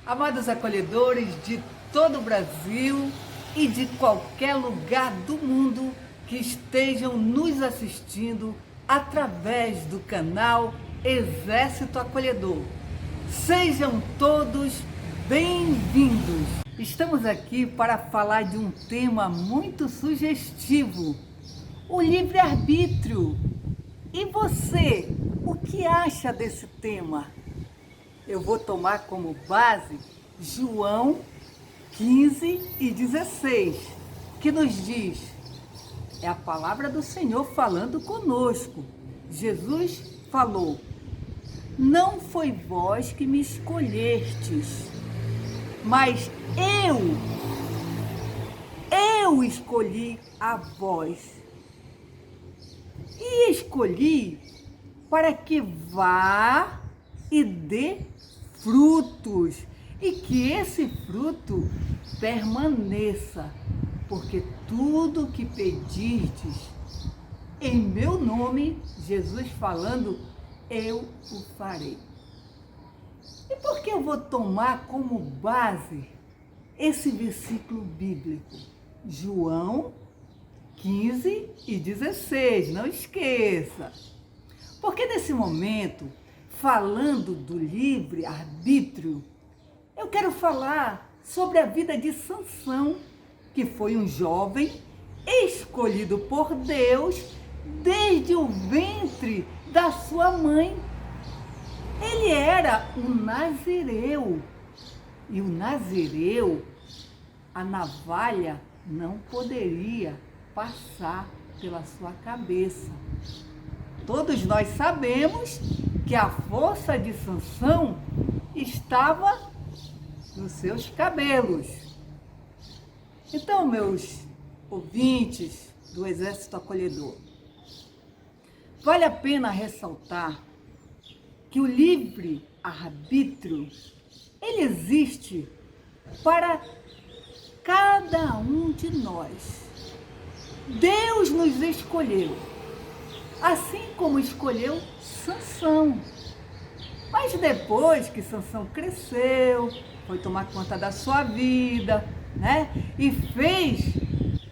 Amados acolhedores de todo o Brasil e de qualquer lugar do mundo que estejam nos assistindo através do canal Exército Acolhedor. Sejam todos bem-vindos. Estamos aqui para falar de um tema muito sugestivo, o livre-arbítrio. E você, o que acha desse tema? Eu vou tomar como base João 15:16, que nos diz, é a palavra do Senhor falando conosco. Jesus falou: não foi vós que me escolhestes, mas eu escolhi a vós. E escolhi para que vá e dê frutos, e que esse fruto permaneça, porque tudo que pedirdes em meu nome, Jesus falando, eu o farei. E por que eu vou tomar como base esse versículo bíblico? João 15:16, não esqueça. Porque nesse momento, falando do livre-arbítrio, eu quero falar sobre a vida de Sansão, que foi um jovem escolhido por Deus desde o ventre da sua mãe. Ele era um nazireu, e o nazireu, a navalha não poderia passar pela sua cabeça. Todos nós sabemos que a força de Sansão estava nos seus cabelos. Então, meus ouvintes do Exército Acolhedor, vale a pena ressaltar que o livre-arbítrio, ele existe para cada um de nós. Deus nos escolheu, assim como escolheu Sansão. Mas depois que Sansão cresceu, foi tomar conta da sua vida, né? E fez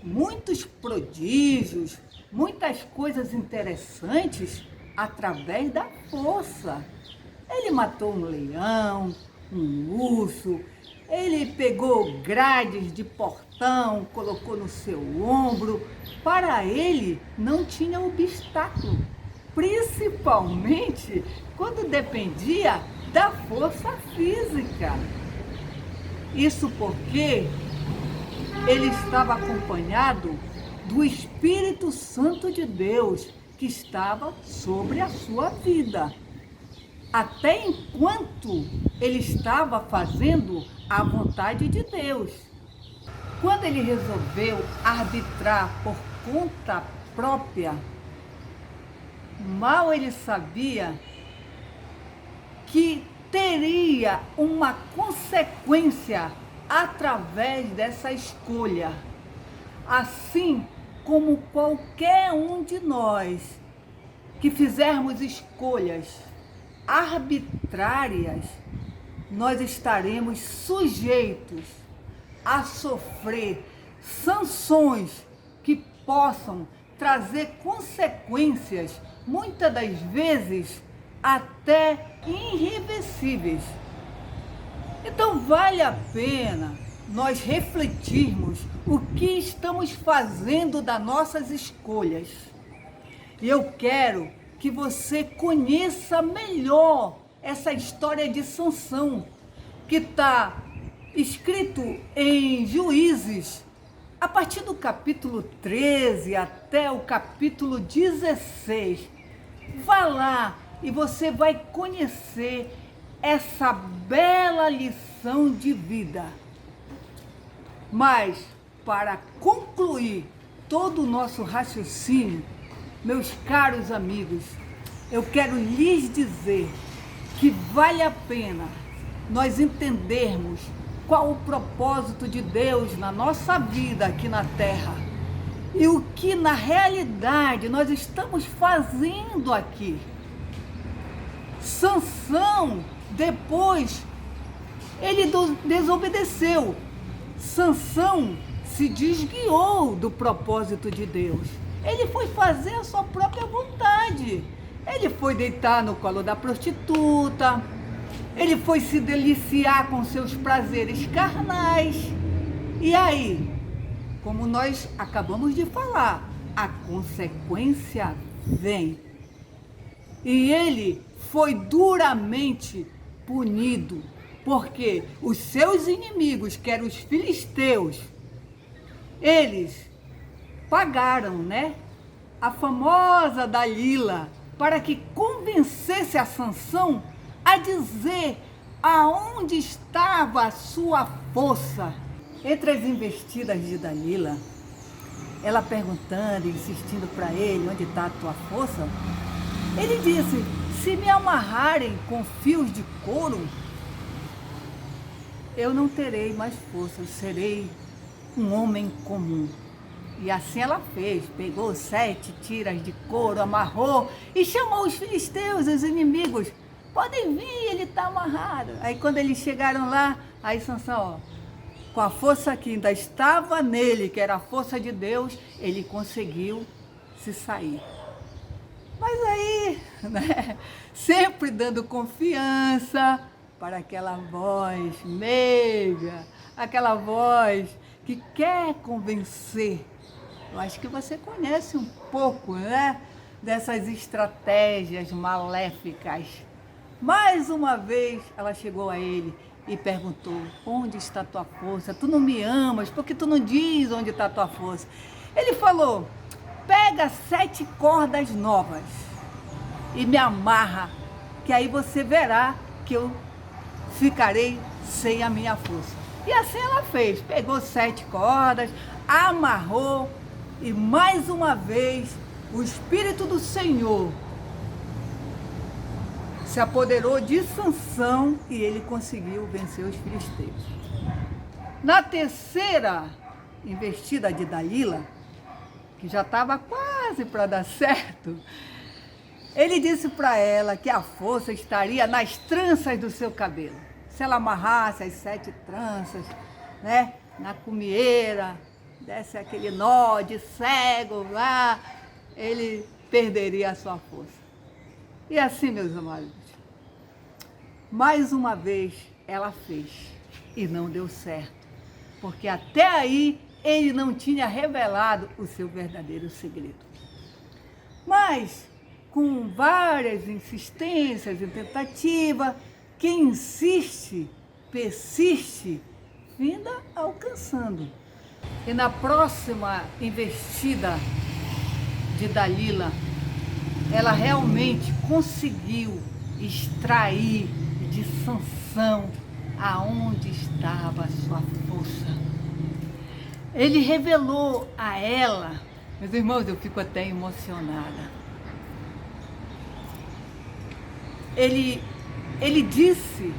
muitos prodígios, muitas coisas interessantes através da força. Ele matou um leão, um urso, ele pegou grades de portão, colocou no seu ombro. Para ele não tinha obstáculo, principalmente quando dependia da força física. Isso porque ele estava acompanhado do Espírito Santo de Deus, que estava sobre a sua vida, até enquanto ele estava fazendo a vontade de Deus. Quando ele resolveu arbitrar por conta própria, mal ele sabia que teria uma consequência através dessa escolha. Assim como qualquer um de nós que fizermos escolhas arbitrárias, nós estaremos sujeitos a sofrer sanções que possam trazer consequências, muitas das vezes até irreversíveis. Então vale a pena nós refletirmos o que estamos fazendo das nossas escolhas. E eu quero que você conheça melhor essa história de Sansão, que está escrito em Juízes, a partir do capítulo 13 até o capítulo 16. Vá lá e você vai conhecer essa bela lição de vida. Mas, para concluir todo o nosso raciocínio, meus caros amigos, eu quero lhes dizer que vale a pena nós entendermos qual o propósito de Deus na nossa vida aqui na Terra e o que na realidade nós estamos fazendo aqui. Sansão, depois ele desobedeceu. Sansão se desviou do propósito de Deus. Ele foi fazer a sua própria vontade. Ele foi deitar no colo da prostituta. Ele foi se deliciar com seus prazeres carnais. E aí, como nós acabamos de falar, a consequência vem. E ele foi duramente punido, porque os seus inimigos, que eram os filisteus, eles pagaram, né, a famosa Dalila, para que convencesse a Sansão a dizer aonde estava a sua força. Entre as investidas de Dalila, ela perguntando, insistindo para ele, onde está a tua força? Ele disse, se me amarrarem com fios de couro, eu não terei mais força, eu serei um homem comum. E assim ela fez, pegou 7 tiras de couro, amarrou e chamou os filisteus, os inimigos. Podem vir, ele está amarrado. Aí quando eles chegaram lá, aí Sansão, com a força que ainda estava nele, que era a força de Deus, ele conseguiu se sair. Mas aí, né, sempre dando confiança para aquela voz meiga, aquela voz que quer convencer. Eu acho que você conhece um pouco, né, dessas estratégias maléficas. Mais uma vez, ela chegou a ele e perguntou, onde está a tua força? Tu não me amas, porque tu não diz onde está a tua força? Ele falou, pega 7 cordas novas e me amarra, que aí você verá que eu ficarei sem a minha força. E assim ela fez, pegou 7 cordas, amarrou e mais uma vez o Espírito do Senhor se apoderou de Sansão e ele conseguiu vencer os filisteus. Na terceira investida de Dalila, que já estava quase para dar certo, ele disse para ela que a força estaria nas tranças do seu cabelo. Se ela amarrasse as 7 tranças, né, na cumieira, desse aquele nó de cego lá, ele perderia a sua força. E assim, meus amados, mais uma vez ela fez e não deu certo, porque até aí ele não tinha revelado o seu verdadeiro segredo. Mas, com várias insistências e tentativas, quem insiste, persiste, finda alcançando. E na próxima investida de Dalila, ela realmente conseguiu extrair de Sansão aonde estava a sua força. Ele revelou a ela, meus irmãos, eu fico até emocionada. Ele disse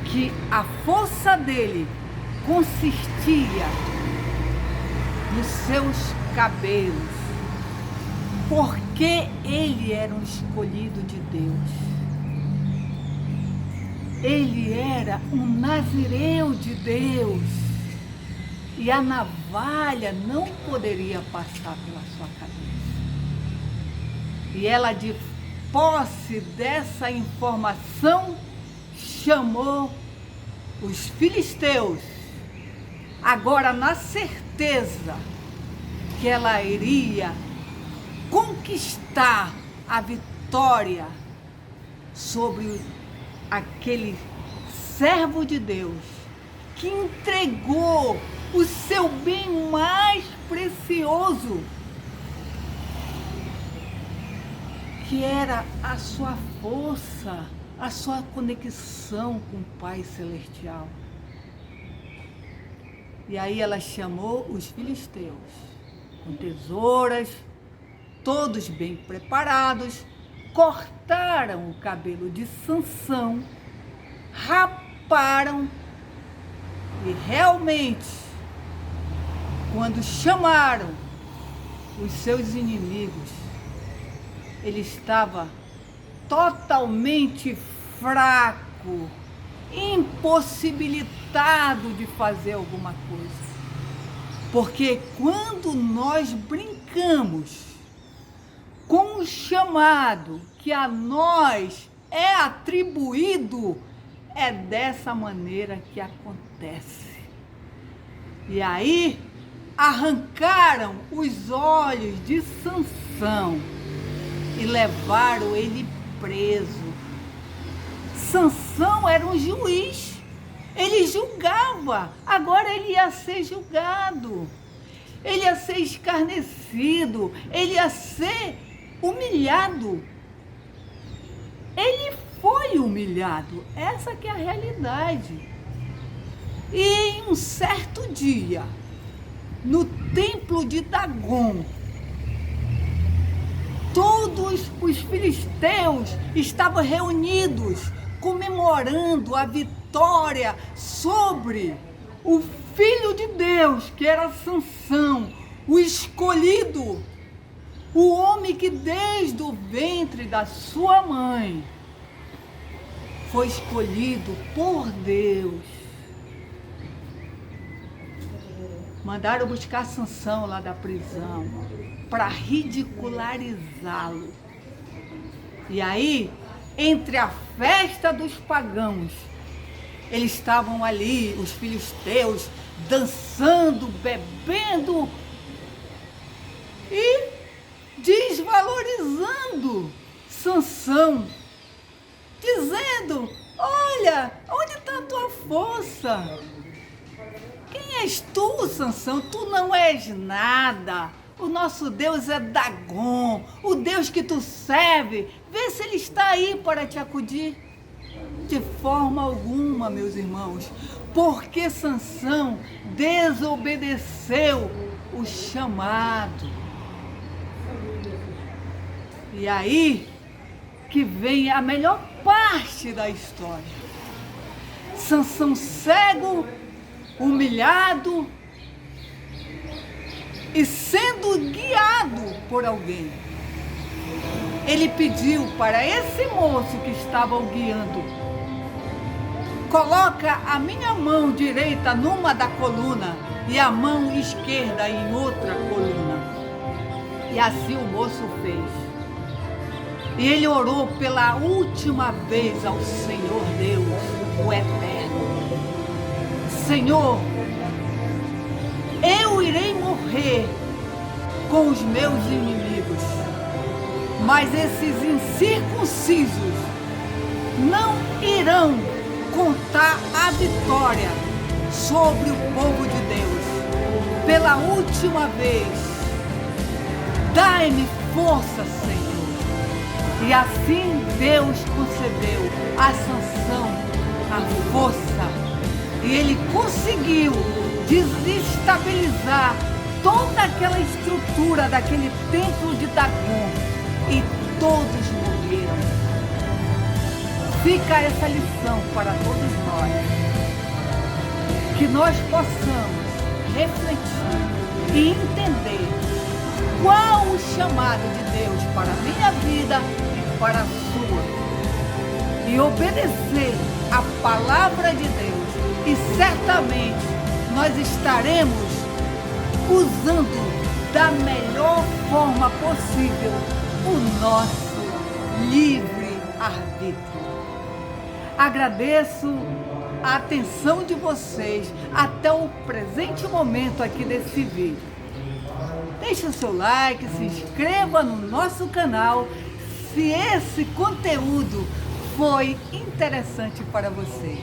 que a força dele consistia nos seus cabelos, porque ele era um escolhido de Deus. Ele era um nazireu de Deus. E a navalha não poderia passar pela sua cabeça. E ela, de posse dessa informação, chamou os filisteus, agora na certeza que ela iria conquistar a vitória sobre aquele servo de Deus que entregou o seu bem mais precioso, que era a sua força, a sua conexão com o Pai Celestial. E aí ela chamou os filisteus, com tesouras, todos bem preparados, cortaram o cabelo de Sansão, raparam e realmente, quando chamaram os seus inimigos, ele estava totalmente fraco, impossibilitado de fazer alguma coisa. Porque quando nós brincamos com o chamado que a nós é atribuído, é dessa maneira que acontece. E aí, arrancaram os olhos de Sansão e levaram ele preso. Sansão era um juiz, ele julgava, agora ele ia ser julgado, ele ia ser escarnecido, ele ia ser humilhado. Ele foi humilhado, essa que é a realidade. E em um certo dia, no templo de Dagon, todos os filisteus estavam reunidos, comemorando a vitória sobre o Filho de Deus, que era Sansão, o escolhido, o homem que desde o ventre da sua mãe foi escolhido por Deus. Mandaram buscar Sansão lá da prisão para ridicularizá-lo. E aí, entre a festa dos pagãos, eles estavam ali, os filisteus, dançando, bebendo e desvalorizando Sansão, dizendo: olha, onde está a tua força? Quem és tu, Sansão? Tu não és nada. O nosso Deus é Dagon, o Deus que tu serve. Vê se ele está aí para te acudir. De forma alguma, meus irmãos, porque Sansão desobedeceu o chamado. E aí que vem a melhor parte da história. Sansão cego, humilhado e sendo guiado por alguém. Ele pediu para esse moço que estava o guiando: coloca a minha mão direita numa da coluna e a mão esquerda em outra coluna. E assim o moço fez. E ele orou pela última vez ao Senhor Deus, o Eterno: Senhor, eu irei morrer com os meus inimigos, mas esses incircuncisos não irão contar a vitória sobre o povo de Deus. Pela última vez, dai-me força, Senhor. E assim Deus concedeu a Sansão a força. E ele conseguiu desestabilizar toda aquela estrutura daquele templo de Dagon. E todos morreram. Fica essa lição para todos nós. Que nós possamos refletir e entender qual o chamado de Deus para a minha vida e para a sua. E obedecer a palavra de Deus. E certamente nós estaremos usando da melhor forma possível o nosso livre-arbítrio. Agradeço a atenção de vocês até o presente momento aqui desse vídeo. Deixe o seu like, se inscreva no nosso canal se esse conteúdo foi interessante para você.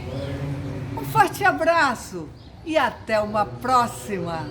Um forte abraço e até uma próxima!